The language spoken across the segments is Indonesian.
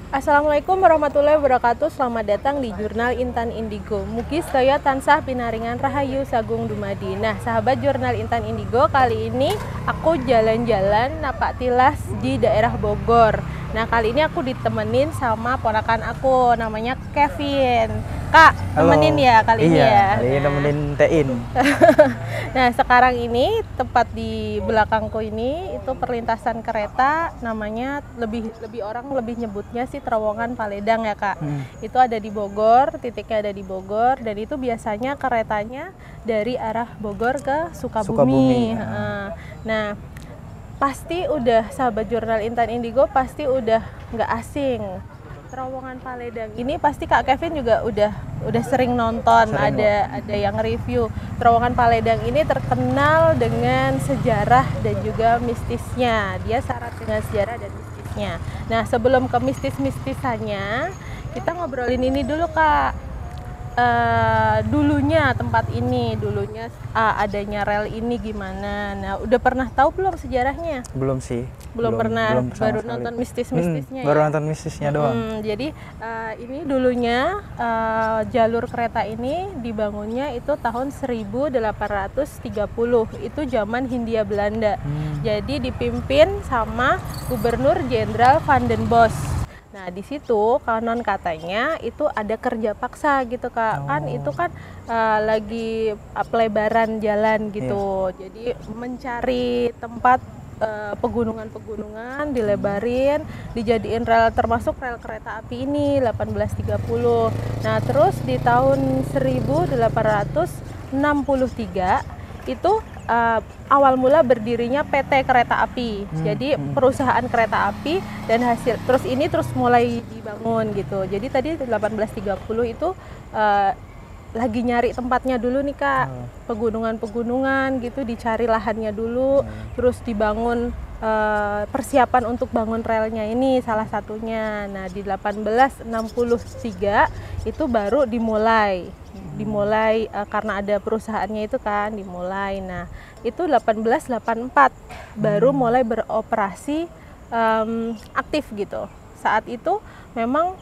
Assalamualaikum warahmatullahi wabarakatuh. Selamat datang di Jurnal Intan Indigo. Mugi sedaya tansah pinaringan rahayu sagung dumadi. Nah, sahabat Jurnal Intan Indigo, kali ini aku jalan-jalan napak tilas di daerah Bogor. Nah, kali ini aku ditemenin sama ponakan aku, namanya Kevin. Kak, Halo. temenin ya kali ini ya. Kali ini temenin Tein. Nah, sekarang ini tepat di belakangku ini itu perlintasan kereta, namanya lebih orang lebih nyebutnya sih terowongan Paledang ya Kak. Itu ada di Bogor, titiknya ada di Bogor, dan itu biasanya keretanya dari arah Bogor ke Sukabumi. Nah, pasti udah sahabat Jurnal Intan Indigo pasti udah nggak asing. Terowongan Paledang ini pasti Kak Kevin juga udah sering nonton, ada yang review. Terowongan Paledang ini terkenal dengan sejarah dan juga mistisnya. Dia syarat dengan sejarah dan mistisnya. Nah, sebelum ke mistis-mistisannya, kita ngobrolin ini dulu Kak. Dulunya tempat ini, adanya rel ini gimana? Nah, udah pernah tahu belum sejarahnya? Belum sih. Belum pernah, baru sekali. nonton mistis-mistisnya Baru ya? nonton mistisnya doang. Jadi ini dulunya jalur kereta ini dibangunnya itu tahun 1830, itu zaman Hindia Belanda. Jadi dipimpin sama Gubernur Jenderal Van den Bosch. Nah, di situ konon katanya itu ada kerja paksa gitu Kak. Kan itu kan lagi pelebaran jalan gitu. Jadi mencari tempat pegunungan-pegunungan dilebarin, dijadiin rel, termasuk rel kereta api ini 1830. Nah, terus di tahun 1863 itu awal mula berdirinya PT Kereta Api. Jadi perusahaan kereta api dan terus mulai dibangun gitu. Jadi tadi 1830 itu lagi nyari tempatnya dulu nih Kak, pegunungan-pegunungan gitu, dicari lahannya dulu, terus dibangun persiapan untuk bangun relnya ini salah satunya. Nah, di 1863 itu baru dimulai karena ada perusahaannya itu kan dimulai. Nah, itu 1884 baru mulai beroperasi aktif gitu. Saat itu memang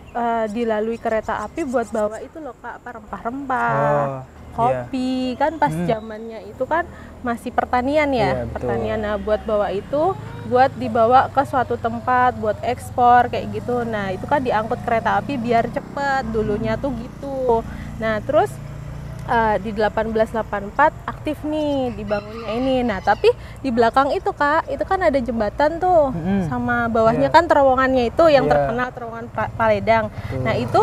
dilalui kereta api buat bawa itu loh Kak, rempah-rempah, kopi, kan pas zamannya itu kan masih pertanian ya, pertanian. Nah, buat bawa itu buat dibawa ke suatu tempat buat ekspor kayak gitu. Nah, itu kan diangkut kereta api biar cepet dulunya tuh gitu. Nah, terus di 1884 aktif nih dibangunnya ini. Nah, tapi di belakang itu Kak, itu kan ada jembatan tuh, sama bawahnya kan terowongannya itu yang terkenal terowongan Paledang. Nah, itu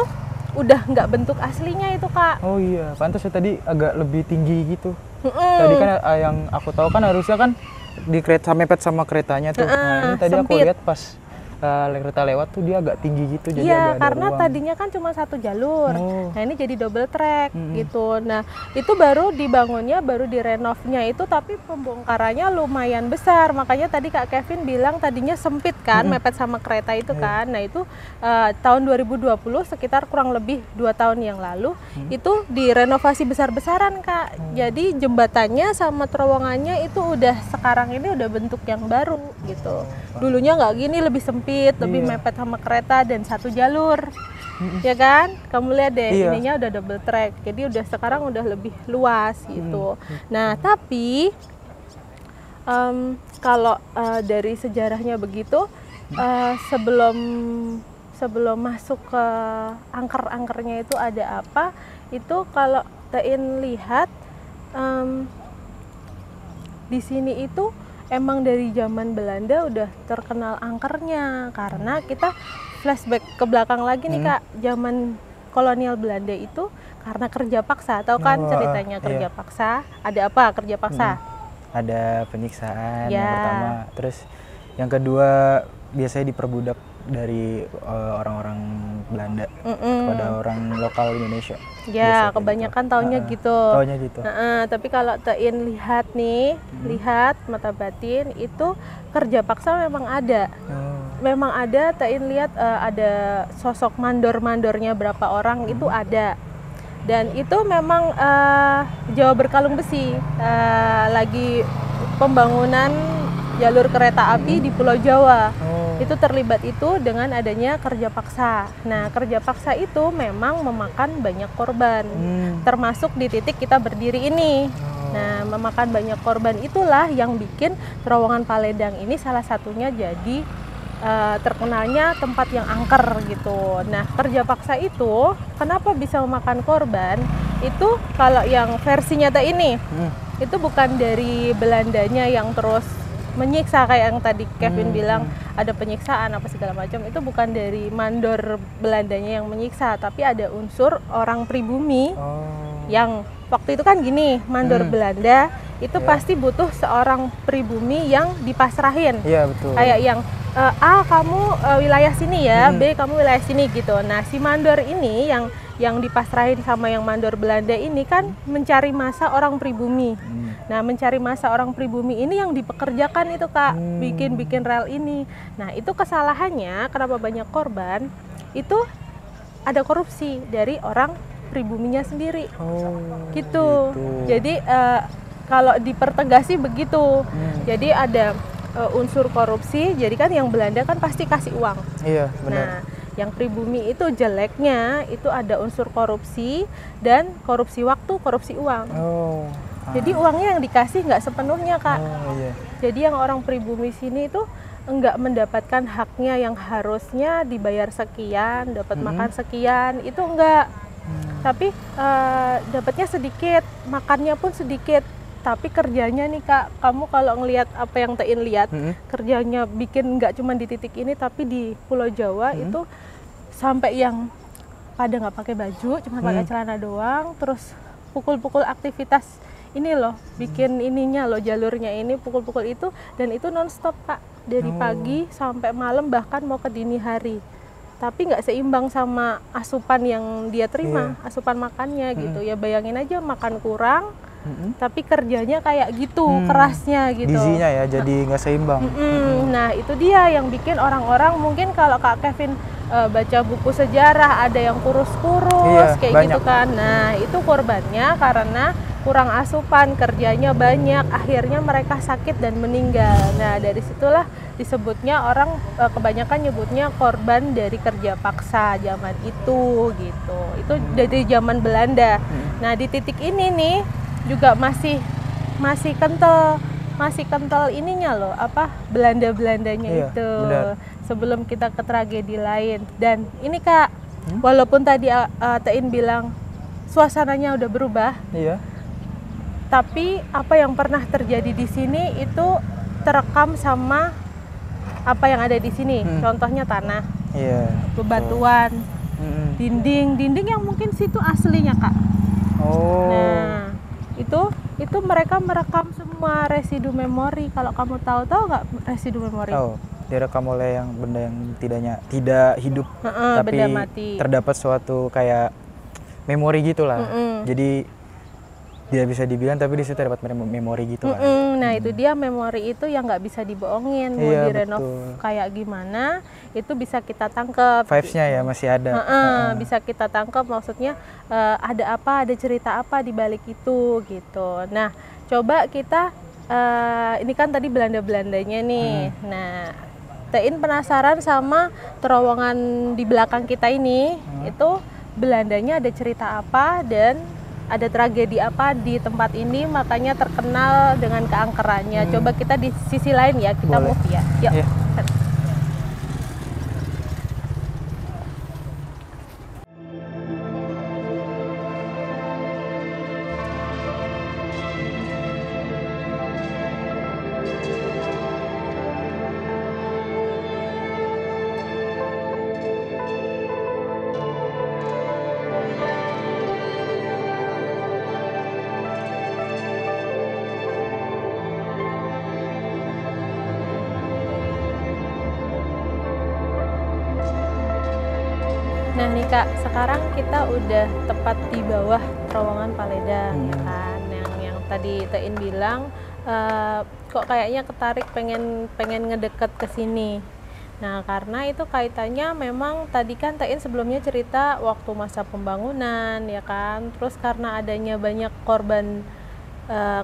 udah nggak bentuk aslinya itu Kak. Oh iya, pantas ya tadi agak lebih tinggi gitu. Tadi kan yang aku tahu kan harusnya kan di kereta mepet sama keretanya tuh. Nah, ini tadi sempit. aku lihat pas kereta lewat tuh dia agak tinggi gitu, jadi Iya, ada karena ruang. tadinya kan cuma satu jalur. Nah, ini jadi double track gitu. Nah, itu baru dibangunnya, baru direnovnya itu, tapi pembongkarannya lumayan besar. Makanya tadi Kak Kevin bilang tadinya sempit kan, mepet sama kereta itu kan. Nah, itu tahun 2020 sekitar kurang lebih 2 tahun yang lalu itu direnovasi besar-besaran Kak. Jadi jembatannya sama terowongannya itu sekarang ini udah bentuk yang baru gitu. Dulunya nggak gini, lebih sempit, lebih mepet sama kereta dan satu jalur. Ya kan? Kamu lihat deh, ininya udah double track. Jadi sekarang udah lebih luas gitu. Nah, tapi kalau dari sejarahnya begitu, sebelum masuk ke angker-angkernya itu ada apa? Itu kalau Tein lihat di sini itu emang dari zaman Belanda udah terkenal angkernya, karena kita flashback ke belakang lagi nih Kak, zaman kolonial Belanda itu karena kerja paksa, tahu kan ceritanya kerja paksa? Ada apa kerja paksa? Ada penyiksaan yang pertama, terus yang kedua biasanya diperbudak dari orang-orang Belanda kepada orang lokal Indonesia. Ya, kebanyakan taunya gitu. Taunya gitu. Tapi kalau Tein lihat nih, lihat mata batin itu kerja paksa memang ada. Memang ada, Tein lihat ada sosok mandor-mandornya berapa orang itu ada. Dan itu memang Jawa Berkalung Besi lagi pembangunan jalur kereta api di Pulau Jawa. Itu terlibat itu dengan adanya kerja paksa. Nah, kerja paksa itu memang memakan banyak korban, termasuk di titik kita berdiri ini. Nah, memakan banyak korban itulah yang bikin terowongan Paledang ini salah satunya jadi terkenalnya tempat yang angker gitu. Nah, kerja paksa itu kenapa bisa memakan korban? Itu kalau yang versi nyata ini, itu bukan dari Belandanya yang terus menyiksa kayak yang tadi Kevin bilang ada penyiksaan apa segala macam. Itu bukan dari mandor Belandanya yang menyiksa, tapi ada unsur orang pribumi yang waktu itu kan gini, mandor Belanda itu pasti butuh seorang pribumi yang dipasrahin. Iya, betul. Kayak yang A kamu wilayah sini ya, B kamu wilayah sini gitu. Nah, si mandor ini yang dipasrahin sama yang mandor Belanda ini kan mencari masa orang pribumi. Nah, mencari masa orang pribumi ini yang dipekerjakan itu Kak, bikin rel ini. Nah, itu kesalahannya kenapa banyak korban, itu ada korupsi dari orang pribuminya sendiri. Gitu. Jadi kalau dipertegasi begitu. Jadi ada unsur korupsi, jadi kan yang Belanda kan pasti kasih uang. Iya, benar. Nah, yang pribumi itu jeleknya itu ada unsur korupsi dan korupsi waktu, korupsi uang. Jadi uangnya yang dikasih nggak sepenuhnya Kak. Jadi yang orang pribumi sini itu enggak mendapatkan haknya yang harusnya dibayar sekian, dapat makan sekian, itu enggak. Tapi dapatnya sedikit, makannya pun sedikit. Tapi kerjanya nih Kak, kamu kalau ngelihat apa yang Tein lihat, kerjanya bikin nggak cuma di titik ini, tapi di Pulau Jawa itu sampai yang pada nggak pakai baju, cuma pakai celana doang, terus pukul-pukul aktivitas ini loh, bikin ininya loh, jalurnya ini pukul-pukul itu, dan itu nonstop Kak, dari pagi sampai malam bahkan mau ke dini hari. Tapi nggak seimbang sama asupan yang dia terima, asupan makannya gitu. Ya bayangin aja makan kurang, tapi kerjanya kayak gitu, kerasnya gitu. Gizinya ya, jadi nggak seimbang. Nah, itu dia yang bikin orang-orang mungkin kalau Kak Kevin baca buku sejarah ada yang kurus-kurus kayak banyak. gitu kan. Nah, itu korbannya karena kurang asupan, kerjanya banyak, akhirnya mereka sakit dan meninggal. Nah, dari situlah disebutnya orang kebanyakan nyebutnya korban dari kerja paksa zaman itu gitu. Itu dari zaman Belanda. Nah, di titik ini nih juga masih kental ininya loh, apa Belanda-Belandanya itu. Benar. Sebelum kita ke tragedi lain. Dan ini Kak, walaupun tadi Tein bilang suasananya udah berubah, tapi apa yang pernah terjadi di sini itu terekam sama apa yang ada di sini. Contohnya tanah, bebatuan, dinding yang mungkin situ aslinya Kak. Nah, itu mereka merekam semua residu memori. Kalau kamu tahu nggak residu memori? Direkam oleh yang benda yang tidak hidup, tapi benda mati. Terdapat suatu kayak memori gitulah. Jadi tidak bisa dibilang, tapi di situ terdapat memori gitu kan. Nah, itu dia memori itu yang nggak bisa dibohongin. Mau direnov kayak gimana, itu bisa kita tangkep. Vibes-nya ya masih ada. Bisa kita tangkep, maksudnya ada apa, ada cerita apa di balik itu gitu. Nah, coba kita ini kan tadi Belanda-Belandanya nih. Nah, Tein penasaran sama terowongan di belakang kita ini, itu Belandanya ada cerita apa dan ada tragedi apa di tempat ini, makanya terkenal dengan keangkerannya. Coba kita di sisi lain ya, kita move ya. Yuk. Nah nih Kak, sekarang kita udah tepat di bawah terowongan Paledang ya kan, yang tadi Tein bilang kok kayaknya ketarik pengen ngedeket ke sini. Nah, karena itu kaitannya memang tadi kan Tein sebelumnya cerita waktu masa pembangunan ya kan, terus karena adanya banyak korban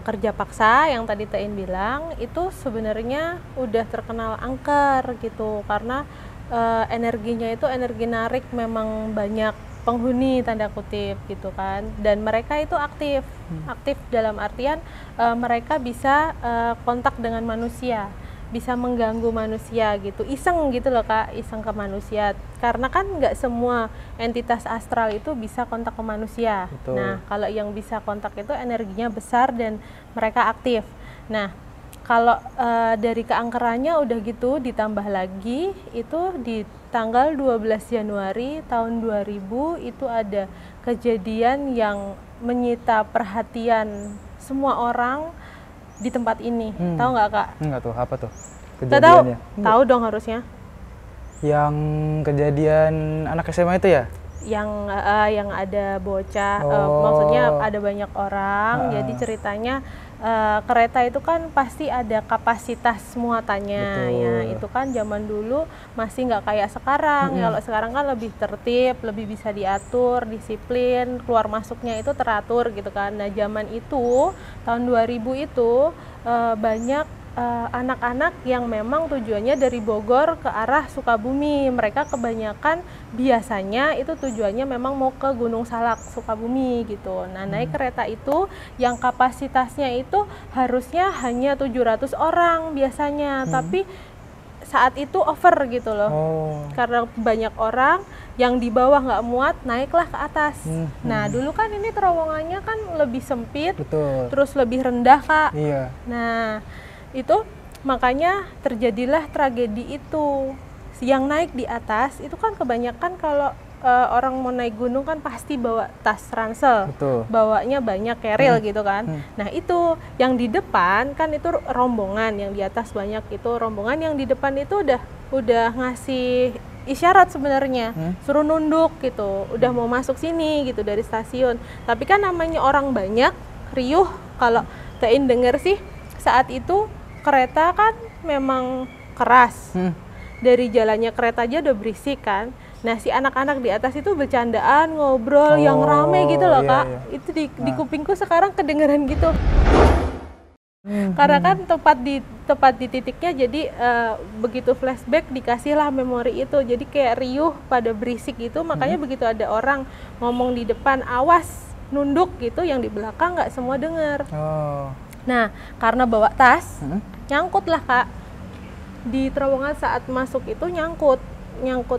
kerja paksa yang tadi Tein bilang itu sebenarnya udah terkenal angker gitu, karena energinya itu energi narik memang banyak penghuni tanda kutip gitu kan, dan mereka itu aktif dalam artian mereka bisa kontak dengan manusia, bisa mengganggu manusia gitu, iseng gitu loh Kak, iseng ke manusia, karena kan nggak semua entitas astral itu bisa kontak ke manusia. Betul. Nah kalau yang bisa kontak itu energinya besar dan mereka aktif. Nah kalau dari keangkerannya udah gitu ditambah lagi itu di tanggal 12 Januari tahun 2000 itu ada kejadian yang menyita perhatian semua orang di tempat ini. Tahu nggak Kak? Enggak tuh, apa tuh Nggak tahu? kejadiannya? Tahu dong harusnya. Yang kejadian anak SMA itu ya? Yang ada bocah, Oh. maksudnya ada banyak orang. Jadi ceritanya kereta itu kan pasti ada kapasitas muatannya. Betul. Ya itu kan zaman dulu masih nggak kayak sekarang. Kalau sekarang kan lebih tertib, lebih bisa diatur, disiplin, keluar masuknya itu teratur gitu kan. Nah zaman itu tahun 2000 itu banyak anak-anak yang memang tujuannya dari Bogor ke arah Sukabumi. Mereka kebanyakan biasanya itu tujuannya memang mau ke Gunung Salak, Sukabumi gitu. Nah naik kereta itu yang kapasitasnya itu harusnya hanya 700 orang biasanya, tapi saat itu over gitu loh. Karena banyak orang yang di bawah nggak muat, naiklah ke atas. Nah dulu kan ini terowongannya kan lebih sempit, Betul. terus lebih rendah Kak. Iya. Nah itu makanya terjadilah tragedi itu. Yang naik di atas itu kan kebanyakan kalau orang mau naik gunung kan pasti bawa tas ransel, Betul. bawanya banyak keril gitu kan. Nah itu yang di depan kan itu rombongan, yang di atas banyak itu rombongan, yang di depan itu udah ngasih isyarat sebenarnya, suruh nunduk gitu, udah mau masuk sini gitu dari stasiun. Tapi kan namanya orang banyak, riuh. Kalau Tein denger sih saat itu kereta kan memang keras. Dari jalannya kereta aja udah berisik kan. Nah si anak-anak di atas itu bercandaan, ngobrol yang rame gitu loh Kak. Itu di kupingku sekarang kedengeran gitu. Karena kan tepat di titiknya, jadi begitu flashback dikasihlah memori itu. Jadi kayak riuh pada berisik gitu, makanya begitu ada orang ngomong di depan awas nunduk gitu, yang di belakang nggak semua dengar. Nah, karena bawa tas, nyangkut lah Kak. Di terowongan saat masuk itu nyangkut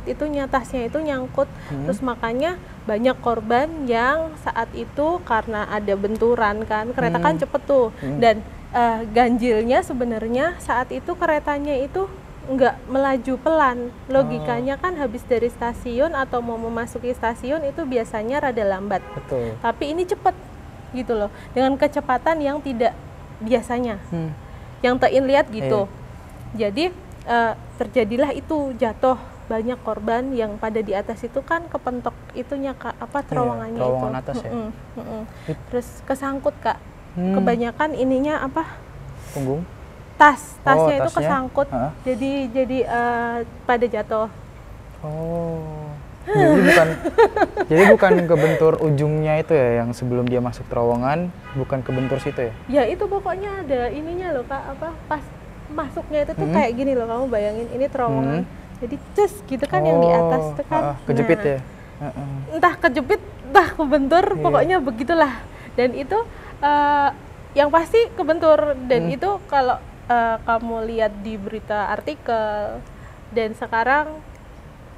itu tasnya itu nyangkut. Terus makanya banyak korban yang saat itu karena ada benturan kan, kereta kan cepet tuh. Dan ganjilnya sebenarnya saat itu keretanya itu nggak melaju pelan. Logikanya kan habis dari stasiun atau mau memasuki stasiun itu biasanya rada lambat. Betul. Tapi ini cepet gitu loh, dengan kecepatan yang tidak biasanya, yang Tein lihat gitu. Jadi terjadilah itu, jatuh banyak korban yang pada di atas itu kan kepentok itunya Kak, apa terowongannya terowongan itu. atas ya. Terus kesangkut Kak. Kebanyakan ininya apa? Punggung. Tasnya itu tasnya. kesangkut. Jadi pada jatuh. Jadi bukan kebentur ujungnya itu ya, yang sebelum dia masuk terowongan, bukan kebentur situ ya? Ya itu pokoknya ada ininya loh Kak, apa pas masuknya itu tuh kayak gini loh, kamu bayangin ini terowongan. Jadi cus gitu kan, yang di atas itu kan. Kejepit ya? Entah kejepit, entah kebentur, pokoknya begitulah. Dan itu yang pasti kebentur. Dan itu kalau kamu lihat di berita artikel, dan sekarang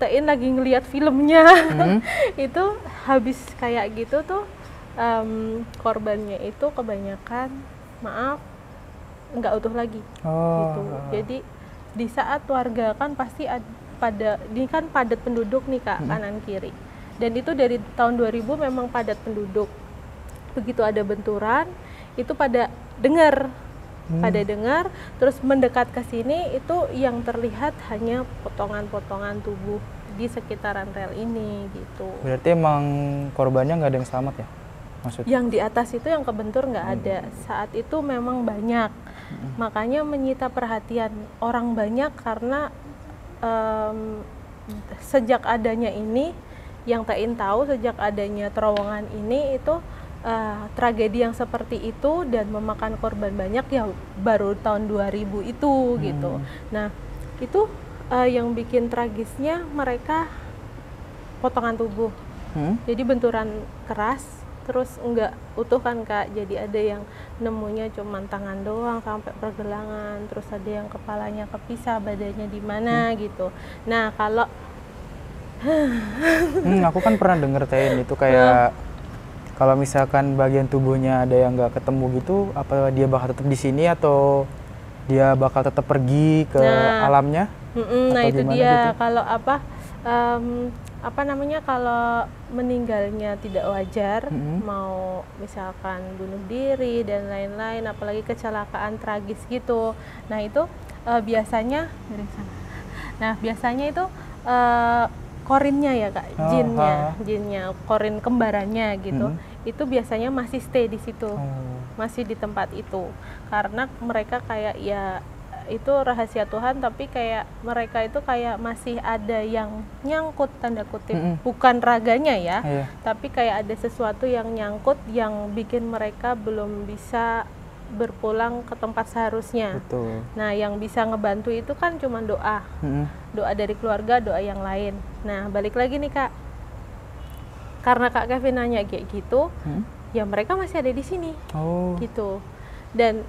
Tein lagi ngelihat filmnya, itu habis kayak gitu tuh korbannya itu kebanyakan, maaf, nggak utuh lagi gitu. Jadi di saat warga kan pasti ini kan padat penduduk nih Kak, kanan kiri, dan itu dari tahun 2000 memang padat penduduk. Begitu ada benturan itu pada dengar, terus mendekat ke sini, itu yang terlihat hanya potongan-potongan tubuh di sekitaran rel ini gitu. Berarti emang korbannya nggak ada yang selamat ya? Maksudnya? Yang di atas itu yang kebentur nggak ada. Saat itu memang banyak, makanya menyita perhatian orang banyak karena sejak adanya ini, yang Tein tahu sejak adanya terowongan ini itu tragedi yang seperti itu dan memakan korban banyak ya baru tahun 2000 itu gitu. Nah itu yang bikin tragisnya mereka potongan tubuh. Jadi benturan keras, terus enggak utuh kan Kak. Jadi ada yang nemunya cuma tangan doang sampai pergelangan, terus ada yang kepalanya kepisah, badannya di mana gitu. Nah kalau aku kan pernah denger Tain itu kayak kalau misalkan bagian tubuhnya ada yang nggak ketemu gitu, apa dia bakal tetap di sini atau dia bakal tetap pergi ke alamnya? Nah itu dia gitu? Kalau apa namanya, kalau meninggalnya tidak wajar, mau misalkan bunuh diri dan lain-lain, apalagi kecelakaan tragis gitu. Nah itu biasanya dari sana. Nah biasanya itu korinnya ya Kak, jinnya, korin kembarannya gitu. Itu biasanya masih stay di situ, masih di tempat itu, karena mereka kayak ya itu rahasia Tuhan, tapi kayak mereka itu kayak masih ada yang nyangkut tanda kutip, bukan raganya ya, tapi kayak ada sesuatu yang nyangkut yang bikin mereka belum bisa berpulang ke tempat seharusnya. Betul. Nah yang bisa ngebantu itu kan cuma doa, doa dari keluarga, doa yang lain. Nah balik lagi nih Kak, karena Kak Kevin nanya kayak gitu, ya mereka masih ada di sini, gitu. Dan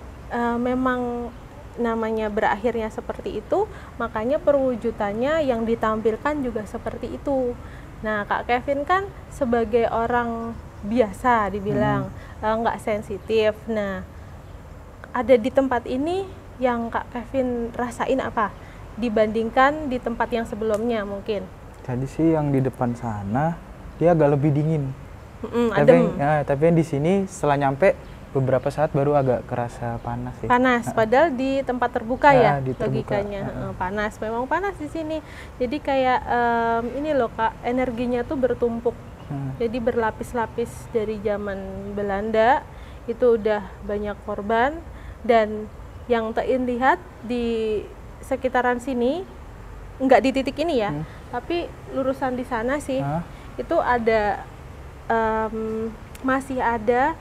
memang namanya berakhirnya seperti itu, makanya perwujudannya yang ditampilkan juga seperti itu. Nah Kak Kevin kan sebagai orang biasa dibilang nggak sensitif. Nah ada di tempat ini yang Kak Kevin rasain apa dibandingkan di tempat yang sebelumnya mungkin? Tadi sih yang di depan sana dia agak lebih dingin. Tapi yang di sini setelah nyampe beberapa saat baru agak kerasa panas sih. Panas, padahal di tempat terbuka ya terbuka. Logikanya. Panas, memang panas di sini. Jadi kayak ini loh Kak, energinya tuh bertumpuk. Jadi berlapis-lapis dari zaman Belanda itu udah banyak korban. Dan yang Tein lihat di sekitaran sini, nggak di titik ini ya, tapi lurusan di sana sih, itu ada masih ada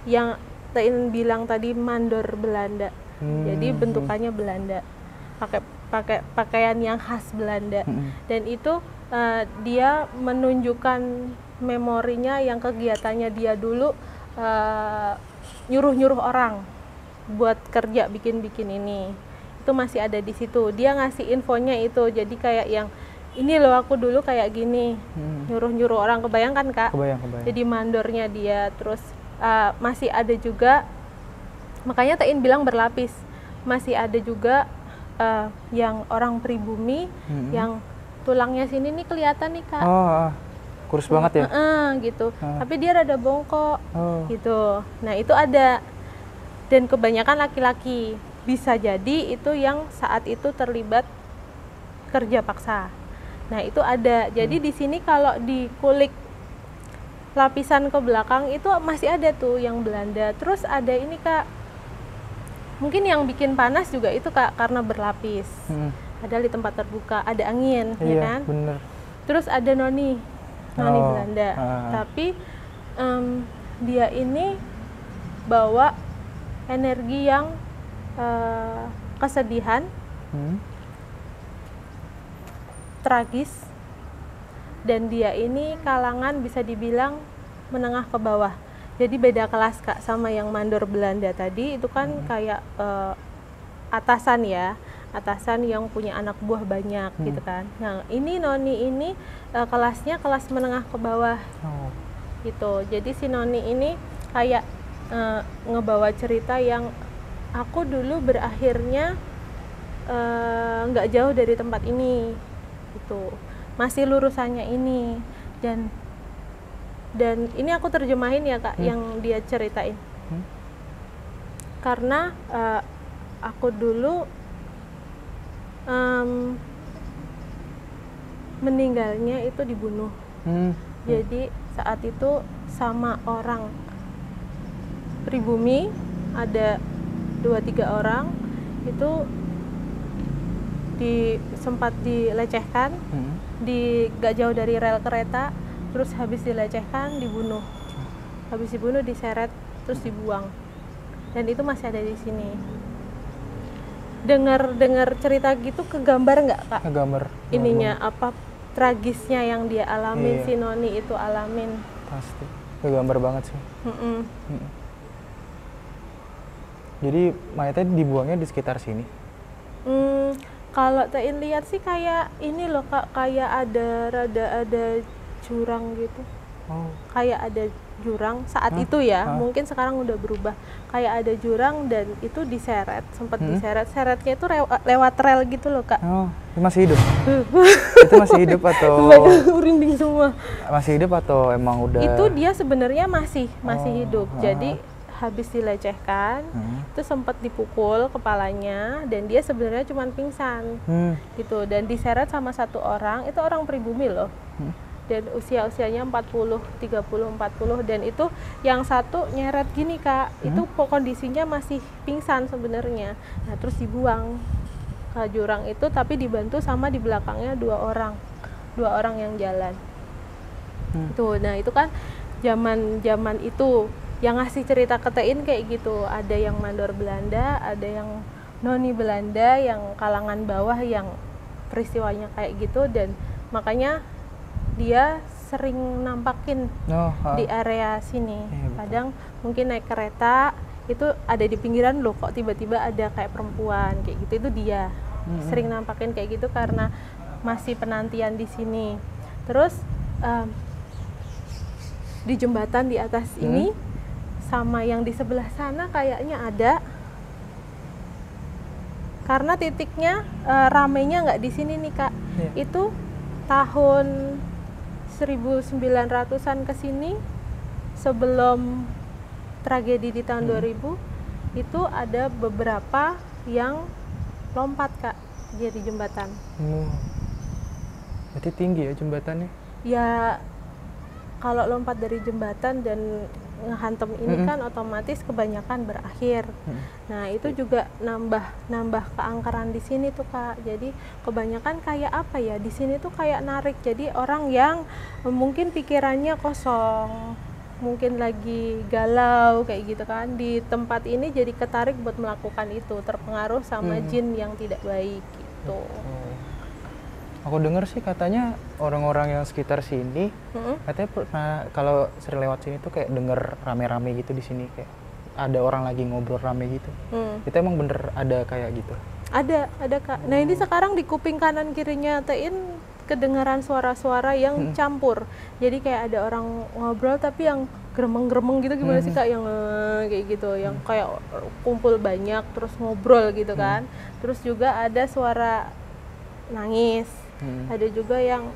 yang Tein bilang tadi mandor Belanda. Jadi bentukannya Belanda, pakai pakaian yang khas Belanda. Dan itu dia menunjukkan memorinya yang kegiatannya dia dulu nyuruh-nyuruh orang buat kerja bikin-bikin ini. Itu masih ada di situ. Dia ngasih infonya itu. Jadi kayak yang ini loh aku dulu kayak gini, nyuruh-nyuruh orang. Kebayangkan Kak? Kebayang. Jadi mandornya dia. Terus masih ada juga, makanya Tein bilang berlapis, masih ada juga yang orang pribumi yang tulangnya sini nih kelihatan nih Kak. Kurus banget ya? Gitu. Tapi dia rada bongkok gitu. Nah itu ada. Dan kebanyakan laki-laki. Bisa jadi itu yang saat itu terlibat kerja paksa. Nah itu ada. Jadi di sini kalau dikulik lapisan ke belakang itu masih ada tuh yang Belanda. Terus ada ini Kak, mungkin yang bikin panas juga itu Kak, karena berlapis. Padahal di tempat terbuka, ada angin, ya kan? Bener. Terus ada noni Belanda. Tapi dia ini bawa energi yang kesedihan, tragis, dan dia ini kalangan bisa dibilang menengah ke bawah. Jadi beda kelas Kak sama yang mandor Belanda tadi, itu kan kayak atasan ya, atasan yang punya anak buah banyak gitu kan. Nah ini noni ini kelasnya kelas menengah ke bawah gitu. Jadi si noni ini kayak ngebawa cerita yang aku dulu berakhirnya nggak jauh dari tempat ini gitu, masih lurusannya ini. Dan ini aku terjemahin ya Kak, yang dia ceritain. Karena aku dulu meninggalnya itu dibunuh. Jadi saat itu sama orang pribumi, ada 2-3 orang itu sempat dilecehkan, gak jauh dari rel kereta, terus habis dilecehkan dibunuh habis dibunuh diseret terus dibuang, dan itu masih ada di sini. Dengar cerita gitu kegambar nggak Kak? Kegambar Ininya apa tragisnya yang dia alamin, Iya. si Noni itu alamin. pasti kegambar banget sih. Mm-mm. Jadi mayatnya dibuangnya di sekitar sini. Kalau Tein lihat sih kayak ini loh Kak, kayak ada jurang gitu. Oh, Kayak ada jurang saat itu ya, mungkin sekarang udah berubah. Kayak ada jurang dan itu diseret, sempat diseret. Seretnya itu lewat rel gitu loh Kak. oh, itu masih hidup. Itu masih hidup atau Merinding semua. masih hidup atau emang udah? Itu dia sebenarnya masih Oh, hidup. Jadi habis dilecehkan, itu sempat dipukul kepalanya dan dia sebenarnya cuma pingsan gitu, dan diseret sama satu orang, itu orang pribumi loh. Dan usianya 40, 30, 40, dan itu yang satu nyeret gini Kak, itu kondisinya masih pingsan sebenarnya. Nah, terus dibuang ke jurang itu, tapi dibantu sama di belakangnya dua orang yang jalan. Tuh, nah itu kan zaman itu yang ngasih cerita ke Tein kayak gitu. Ada yang mandor Belanda, ada yang noni Belanda, yang kalangan bawah yang peristiwanya kayak gitu, dan makanya dia sering nampakin di area sini. Kadang mungkin naik kereta itu ada di pinggiran loh, kok tiba-tiba ada kayak perempuan kayak gitu, itu dia sering nampakin kayak gitu karena masih penantian di sini. Terus di jembatan di atas ini sama yang di sebelah sana kayaknya ada, karena titiknya ramenya nggak di sini nih Kak. Itu tahun 1900-an ke sini, sebelum tragedi di tahun 2000, itu ada beberapa yang lompat Kak, dia di jembatan. Berarti tinggi ya jembatannya? Ya kalau lompat dari jembatan dan ngehantem ini kan otomatis kebanyakan berakhir. Nah, itu juga nambah keangkeran di sini tuh Kak. Jadi kebanyakan kayak apa ya? Di sini tuh kayak narik. Jadi orang yang mungkin pikirannya kosong, mungkin lagi galau kayak gitu kan, di tempat ini jadi ketarik buat melakukan itu, terpengaruh sama jin yang tidak baik gitu. Aku dengar sih katanya orang-orang yang sekitar sini katanya pernah kalau sering lewat sini tuh kayak denger rame-rame gitu di sini, kayak ada orang lagi ngobrol rame gitu. Itu emang bener ada kayak gitu? Ada Kak. Nah, ini sekarang di kuping kanan kirinya Tein kedengaran suara-suara yang campur. Jadi kayak ada orang ngobrol tapi yang gremeng-gremeng gitu, gimana sih Kak, yang kayak gitu, yang kayak kumpul banyak terus ngobrol gitu kan. Terus juga ada suara nangis. Ada juga yang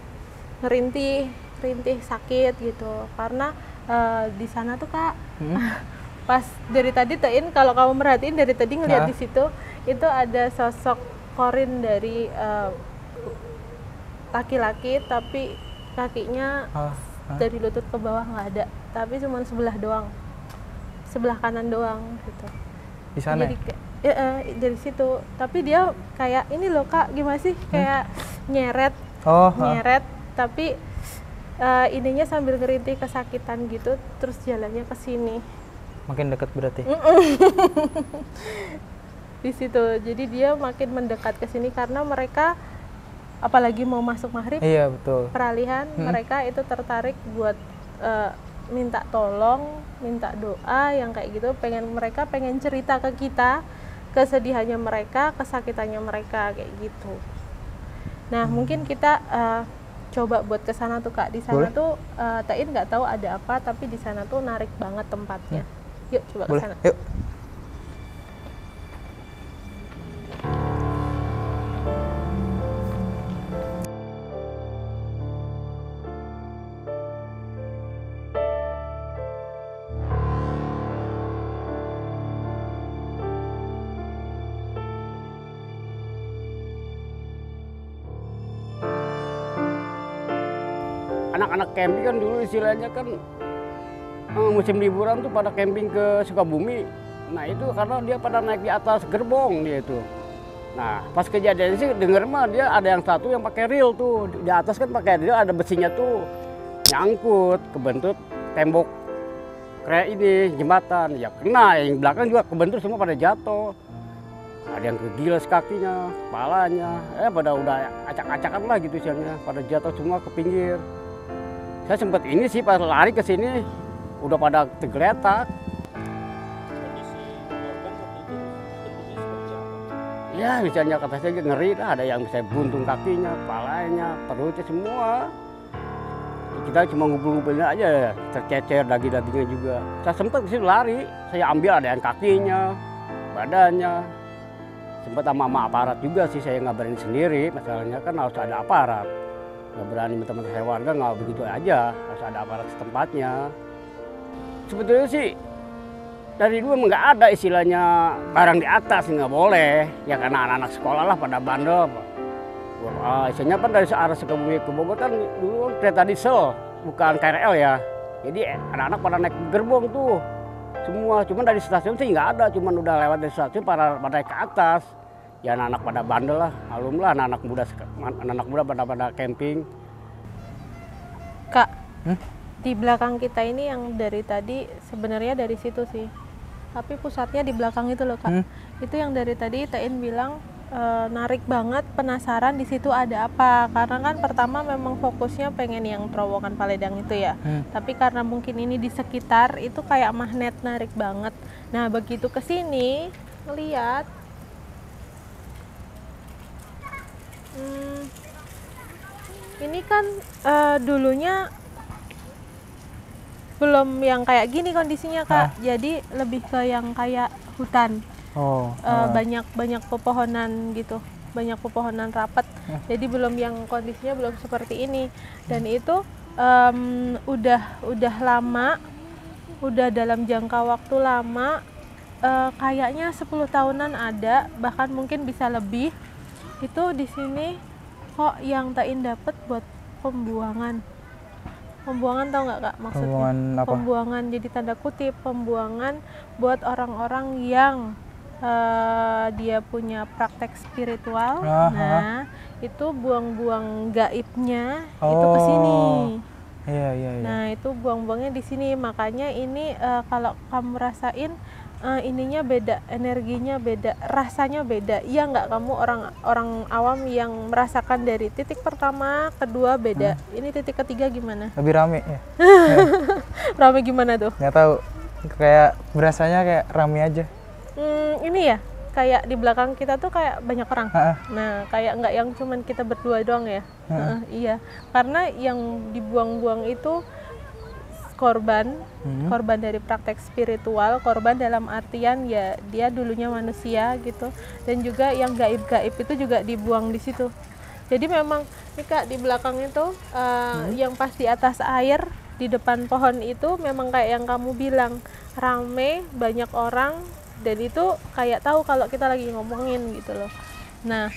ngerintih sakit gitu, karena di sana tuh Kak, pas dari tadi Tein, kalau kamu merhatiin dari tadi ngeliat di situ, itu ada sosok korin dari laki-laki, tapi kakinya dari lutut ke bawah nggak ada, tapi cuma sebelah doang, sebelah kanan doang gitu. Di sana? Jadi dari situ, tapi dia kayak ini loh Kak, gimana sih, kayak nyeret, tapi ininya sambil ngerintih kesakitan gitu, terus jalannya ke sini. Makin dekat berarti? Di situ, jadi dia makin mendekat ke sini karena mereka apalagi mau masuk maghrib, iya betul, peralihan, mereka itu tertarik buat minta tolong, minta doa yang kayak gitu, mereka pengen cerita ke kita kesedihannya mereka, kesakitannya mereka kayak gitu. Nah, mungkin kita coba buat ke sana tuh Kak. Di sana tuh Tein nggak tahu ada apa, tapi di sana tuh narik banget tempatnya. Yuk coba ke sana. Yuk. Anak-anak camping kan dulu istilahnya kan musim liburan tuh pada camping ke Sukabumi. Nah itu karena dia pada naik di atas gerbong dia itu. Nah pas kejadian sih denger mah dia ada yang satu yang pakai reel tuh, di atas kan pakai reel, ada besinya tuh nyangkut kebentuk tembok kayak ini jembatan, ya kena, yang belakang juga kebentur semua pada jatuh. Ada yang kegilas kakinya, kepalanya, pada udah acak-acakan lah gitu siangnya, pada jatuh semua ke pinggir. Saya sempat ini sih pas lari ke sini udah pada tergeletak. Ya misalnya kata saya ngeri lah, ada yang bisa buntung kakinya, kepalanya, perutnya semua. Kita cuma ngumpul-ngumpulin aja, tercecer daging-dagingnya juga. Saya sempat sih lari, saya ambil ada yang kakinya, badannya. Sempat sama aparat juga sih, saya nggak berani sendiri, masalahnya kan harus ada aparat. Nggak berani teman-teman saya warga, nggak begitu aja, harus ada aparat setempatnya. Sebetulnya sih dari dulu nggak ada istilahnya barang di atas, nggak boleh. Ya karena anak-anak sekolah lah pada bandel. Istilahnya kan dari arah Sukabumi ke Bogor kan dulu kereta diesel, bukan KRL ya. Jadi anak-anak pada naik gerbong tuh semua. Cuman dari stasiun sih nggak ada, cuman udah lewat dari stasiun pada naik ke atas. Ya anak-anak pada bandel lah, malum lah anak-anak muda pada camping. Kak, di belakang kita ini yang dari tadi sebenarnya dari situ sih. Tapi pusatnya di belakang itu loh Kak. Itu yang dari tadi Tain bilang narik banget, penasaran di situ ada apa. Karena kan pertama memang fokusnya pengen yang terowongan Paledang itu ya. Tapi karena mungkin ini di sekitar itu kayak magnet, narik banget. Nah begitu ke sini ngeliat, ini kan dulunya belum yang kayak gini kondisinya Kak. Jadi lebih ke yang kayak hutan. Banyak pepohonan gitu, banyak pepohonan rapat. Jadi belum yang kondisinya belum seperti ini. Dan itu udah lama, udah dalam jangka waktu lama, kayaknya 10 tahunan ada, bahkan mungkin bisa lebih. Itu di sini kok yang Tain dapat buat pembuangan. Pembuangan tahu nggak Kak maksudnya? Pembuangan apa? Pembuangan jadi tanda kutip, pembuangan buat orang-orang yang dia punya praktek spiritual. Nah, itu buang-buang gaibnya itu ke sini. Iya. Nah, itu buang-buangnya di sini. Makanya ini kalau kamu rasain ininya beda, energinya beda, rasanya beda. Iya nggak, kamu orang awam yang merasakan dari titik pertama, kedua beda. Ini titik ketiga gimana? Lebih rame ya. Rame gimana tuh? Nggak tahu. Kayak berasanya kayak rame aja. Ini ya, kayak di belakang kita tuh kayak banyak orang. Nah, kayak nggak yang cuman kita berdua doang ya. Iya, karena yang dibuang-buang itu korban dari praktek spiritual, korban dalam artian ya dia dulunya manusia gitu, dan juga yang gaib-gaib itu juga dibuang di situ. Jadi memang nih Kak di belakang itu yang pas di atas air di depan pohon itu memang kayak yang kamu bilang, rame, banyak orang, dan itu kayak tahu kalau kita lagi ngomongin gitu loh. Nah,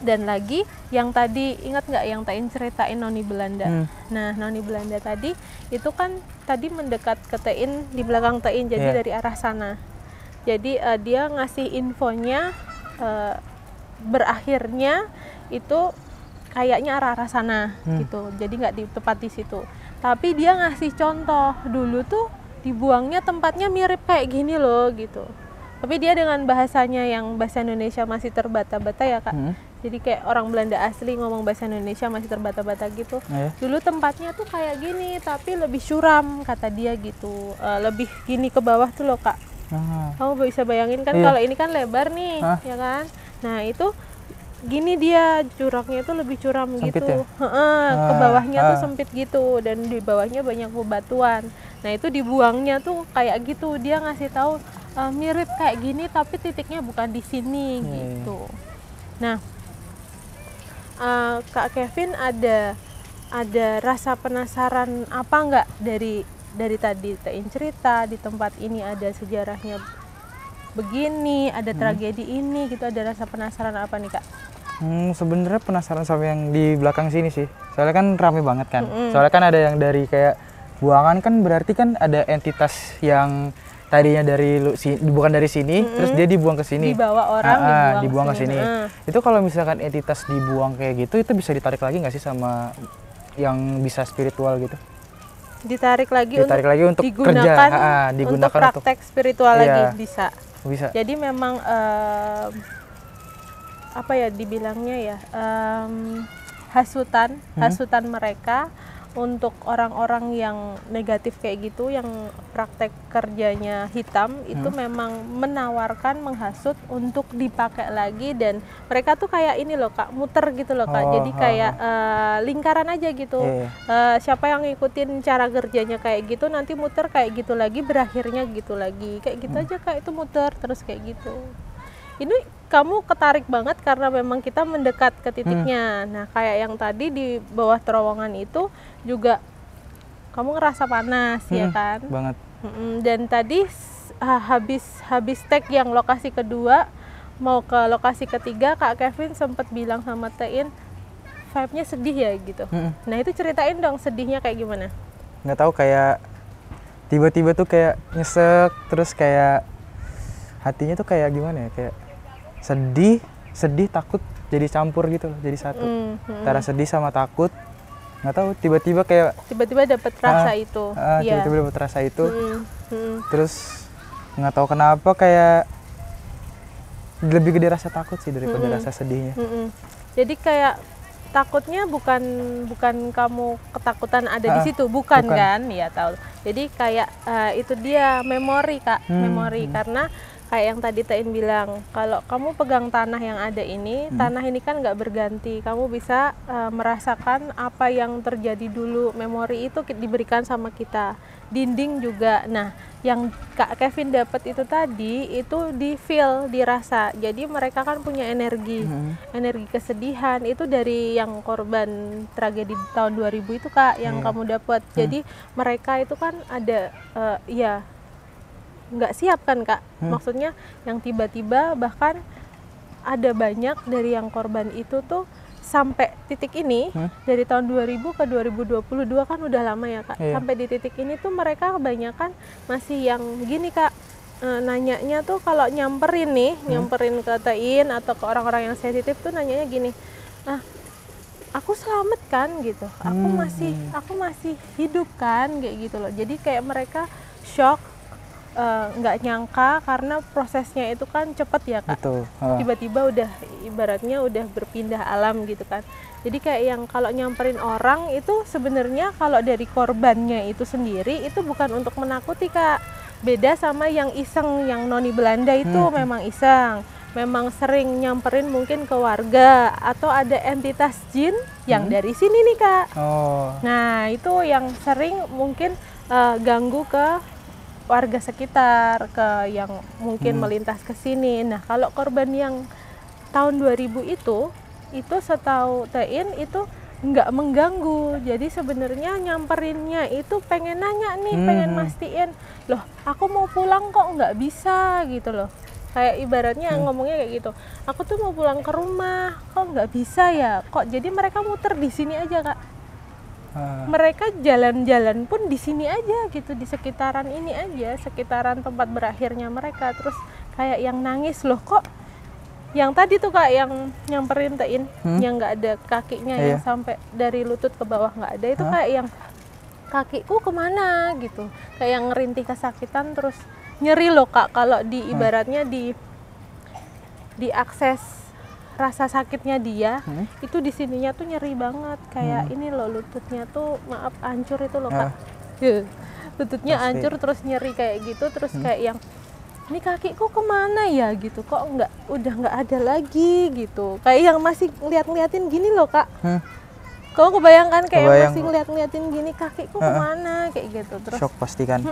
dan lagi yang tadi ingat nggak yang Tain ceritain Noni Belanda? Nah, Noni Belanda tadi itu kan tadi mendekat ke Tain di belakang Tain, jadi dari arah sana. Jadi dia ngasih infonya berakhirnya itu kayaknya arah-arah sana gitu. Jadi nggak di tepat di situ. Tapi dia ngasih contoh dulu tuh dibuangnya tempatnya mirip kayak gini loh gitu. Tapi dia dengan bahasanya yang bahasa Indonesia masih terbata-bata ya Kak. Jadi kayak orang Belanda asli ngomong bahasa Indonesia masih terbata-bata gitu. Dulu tempatnya tuh kayak gini, tapi lebih suram kata dia gitu. Lebih gini ke bawah tuh loh Kak. Kamu bisa bayangin kan kalau ini kan lebar nih, ya kan? Nah itu gini dia jurangnya tuh lebih curam sempit gitu. Ya? Ke bawahnya tuh sempit gitu, dan di bawahnya banyak bebatuan. Nah itu dibuangnya tuh kayak gitu. Dia ngasih tahu mirip kayak gini, tapi titiknya bukan di sini gitu. Nah. Kak Kevin ada rasa penasaran apa nggak dari tadi Tain cerita di tempat ini ada sejarahnya begini, ada tragedi ini gitu, ada rasa penasaran apa nih Kak? Sebenarnya penasaran sama yang di belakang sini sih, soalnya kan rame banget kan. Soalnya kan ada yang dari kayak buangan, kan berarti kan ada entitas yang tadinya bukan dari sini, terus dia dibuang ke sini. Dibawa orang, dibuang ke sini. Itu kalau misalkan entitas dibuang kayak gitu, itu bisa ditarik lagi nggak sih sama yang bisa spiritual gitu? ditarik lagi untuk digunakan kerja, digunakan untuk praktek spiritual lagi bisa. Jadi memang apa ya dibilangnya ya, hasutan mereka untuk orang-orang yang negatif kayak gitu, yang praktek kerjanya hitam itu memang menawarkan, menghasut untuk dipakai lagi, dan mereka tuh kayak ini loh Kak, muter gitu loh Kak. Jadi kayak lingkaran aja gitu. Siapa yang ngikutin cara kerjanya kayak gitu nanti muter kayak gitu lagi, berakhirnya gitu lagi. Kayak gitu aja Kak, itu muter terus kayak gitu. Ini kamu ketarik banget karena memang kita mendekat ke titiknya. Nah, kayak yang tadi di bawah terowongan itu juga kamu ngerasa panas ya kan? Banget. Dan tadi habis tag yang lokasi kedua mau ke lokasi ketiga, Kak Kevin sempat bilang sama Tein vibe-nya sedih ya gitu. Nah, itu ceritain dong sedihnya kayak gimana? Nggak tahu, kayak tiba-tiba tuh kayak nyesek, terus kayak hatinya tuh kayak gimana ya, kayak sedih takut jadi campur gitu loh, jadi satu. Antara sedih sama takut, nggak tahu, tiba-tiba dapat rasa itu. Tiba-tiba dapat rasa itu. Terus nggak tahu kenapa kayak lebih gede rasa takut sih daripada rasa sedihnya. Jadi kayak takutnya bukan kamu ketakutan ada di situ, bukan kan? Ya tahu. Jadi kayak itu dia memori Kak, memori karena kayak yang tadi Tein bilang, kalau kamu pegang tanah yang ada ini, tanah ini kan nggak berganti. Kamu bisa merasakan apa yang terjadi dulu. Memori itu diberikan sama kita. Dinding juga. Nah, yang Kak Kevin dapat itu tadi, itu di feel, dirasa. Jadi mereka kan punya energi. Energi kesedihan itu dari yang korban tragedi tahun 2000 itu Kak, yang kamu dapat. Jadi mereka itu kan ada, nggak siap kan Kak, maksudnya yang tiba-tiba bahkan ada banyak dari yang korban itu tuh sampai titik ini dari tahun 2000 ke 2022 kan udah lama ya Kak. Sampai di titik ini tuh mereka kebanyakan masih yang gini Kak, nanyanya tuh kalau nyamperin ke Tein atau ke orang-orang yang sensitif tuh nanyanya gini, aku selamat kan gitu, aku masih hidup kan, kayak gitu loh. Jadi kayak mereka shock, nggak nyangka karena prosesnya itu kan cepet ya Kak. Tiba-tiba udah ibaratnya udah berpindah alam gitu kan. Jadi kayak yang kalau nyamperin orang itu sebenarnya kalau dari korbannya itu sendiri itu bukan untuk menakuti Kak. Beda sama yang iseng, yang noni Belanda itu memang iseng. Memang sering nyamperin mungkin ke warga atau ada entitas jin yang dari sini nih Kak. Nah, itu yang sering mungkin ganggu ke warga sekitar, ke yang mungkin melintas ke sini. Nah, kalau korban yang tahun 2000 itu setahu Tein itu nggak mengganggu. Jadi sebenarnya nyamperinnya itu pengen nanya nih, pengen mastiin, loh aku mau pulang kok nggak bisa gitu loh. Kayak ibaratnya ngomongnya kayak gitu, aku tuh mau pulang ke rumah, kok nggak bisa ya? Kok jadi mereka muter di sini aja Kak. Mereka jalan-jalan pun di sini aja gitu, di sekitaran ini aja, sekitaran tempat berakhirnya mereka. Terus kayak yang nangis, loh kok yang tadi tuh Kak yang nyamperin Tein yang nggak ada kakinya, yang sampai dari lutut ke bawah nggak ada, itu kayak yang kakiku kemana gitu, kayak yang ngerintih kesakitan terus nyeri loh Kak. Kalau di ibaratnya di akses rasa sakitnya dia itu di sininya tuh nyeri banget, kayak ini loh lututnya tuh maaf hancur itu loh Kak. Lututnya hancur terus nyeri kayak gitu, terus kayak yang ini kakiku kemana ya gitu, kok udah nggak ada lagi gitu, kayak yang masih ngeliatin gini loh Kak. Kamu kebayangkan kayak masih ngeliatin gini, kakiku kemana kayak gitu. Terus shock pastikan.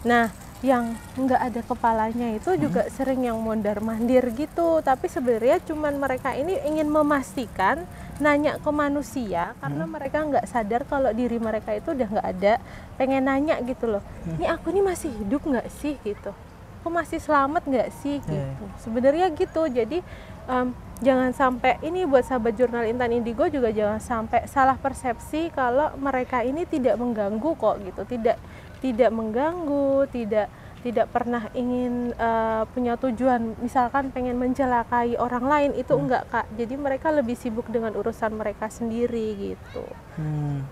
Nah, yang nggak ada kepalanya itu juga sering yang mondar-mandir gitu, tapi sebenarnya cuman mereka ini ingin memastikan, nanya ke manusia karena mereka nggak sadar kalau diri mereka itu udah nggak ada, pengen nanya gitu loh, ini aku ini masih hidup nggak sih gitu, aku masih selamat nggak sih gitu. Sebenarnya gitu. Jadi jangan sampai, ini buat sahabat jurnal Intan Indigo juga jangan sampai salah persepsi kalau mereka ini tidak mengganggu kok gitu, tidak mengganggu, tidak tidak pernah ingin punya tujuan misalkan pengen mencelakai orang lain, itu enggak Kak. Jadi mereka lebih sibuk dengan urusan mereka sendiri gitu.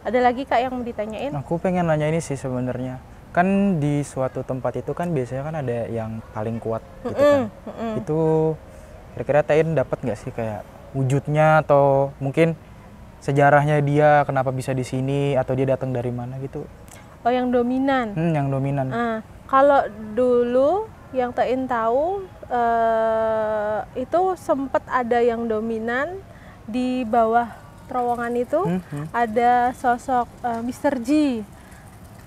Ada lagi Kak yang mau ditanyain? Aku pengen nanya ini sih sebenarnya. Kan di suatu tempat itu kan biasanya kan ada yang paling kuat gitu kan. Itu kira-kira Tain dapat nggak sih kayak wujudnya atau mungkin sejarahnya dia kenapa bisa di sini atau dia datang dari mana gitu? Oh, yang dominan. Yang dominan. Kalau dulu yang Tain tahu itu sempat ada yang dominan di bawah terowongan itu, ada sosok Mr. G.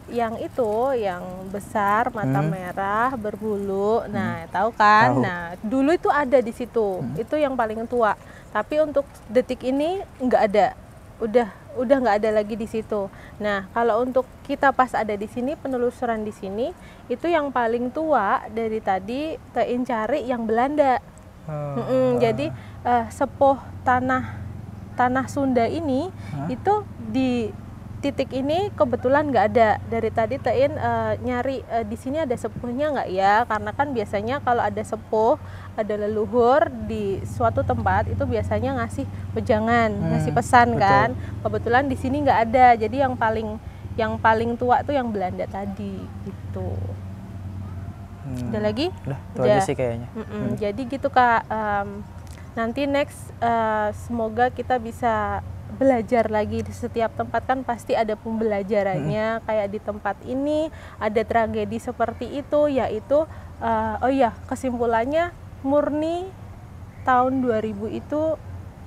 Yang itu yang besar, mata merah, berbulu. Nah, tahu kan? Tahu. Nah, dulu itu ada di situ. Itu yang paling tua. Tapi untuk detik ini nggak ada. Udah nggak ada lagi di situ. Nah, kalau untuk kita pas ada di sini, penelusuran di sini, itu yang paling tua dari tadi Tain cari yang Belanda. Jadi sepuh tanah Sunda ini itu di titik ini kebetulan nggak ada. Dari tadi Tain nyari di sini ada sepuhnya nggak ya, karena kan biasanya kalau ada sepuh, ada leluhur di suatu tempat itu biasanya ngasih wejangan, ngasih pesan. Betul. Kan kebetulan di sini nggak ada, jadi yang paling tua tuh yang Belanda tadi gitu. Ada lagi? Udah, itu aja sih kayaknya. Jadi gitu Kak, nanti next semoga kita bisa belajar lagi. Di setiap tempat kan pasti ada pembelajarannya. Kayak di tempat ini ada tragedi seperti itu, yaitu kesimpulannya murni tahun 2000 itu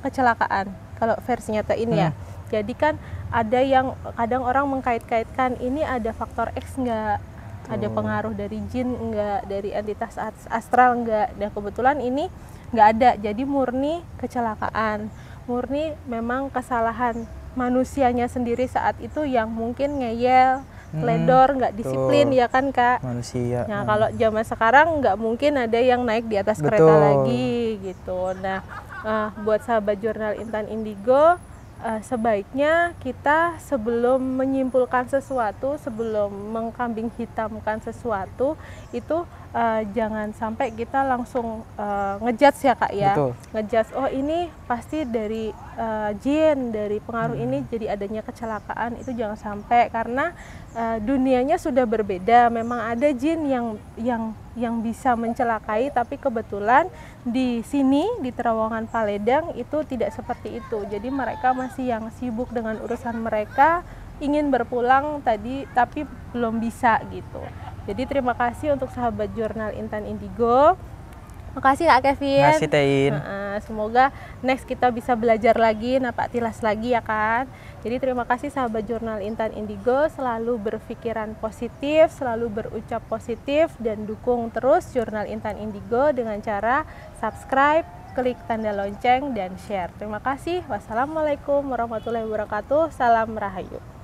kecelakaan kalau versinya Tain ya. Jadi kan ada yang kadang orang mengkait-kaitkan ini ada faktor X enggak, ada pengaruh dari jin enggak, dari entitas astral enggak. Dan kebetulan ini enggak ada, jadi murni kecelakaan, murni memang kesalahan manusianya sendiri saat itu yang mungkin ngeyel, teledor, nggak disiplin. Ya kan Kak? Manusia. Nah kalau zaman sekarang nggak mungkin ada yang naik di atas kereta lagi gitu. Nah buat sahabat jurnal Intan Indigo, sebaiknya kita sebelum menyimpulkan sesuatu, sebelum mengkambing hitamkan sesuatu itu jangan sampai kita langsung ngejudge ya Kak ya. Ngejudge, oh ini pasti dari jin, dari pengaruh ini jadi adanya kecelakaan, itu jangan sampai, karena dunianya sudah berbeda. Memang ada jin yang bisa mencelakai, tapi kebetulan di sini di terowongan Paledang itu tidak seperti itu. Jadi mereka masih yang sibuk dengan urusan mereka, ingin berpulang tadi tapi belum bisa gitu. Jadi terima kasih untuk sahabat jurnal Intan Indigo. Makasih Kak Kevin. Makasih Tain. Semoga next kita bisa belajar lagi, napak tilas lagi ya kan. Jadi terima kasih sahabat jurnal Intan Indigo, selalu berpikiran positif, selalu berucap positif, dan dukung terus jurnal Intan Indigo dengan cara subscribe, klik tanda lonceng, dan share. Terima kasih. Wassalamualaikum warahmatullahi wabarakatuh. Salam Rahayu.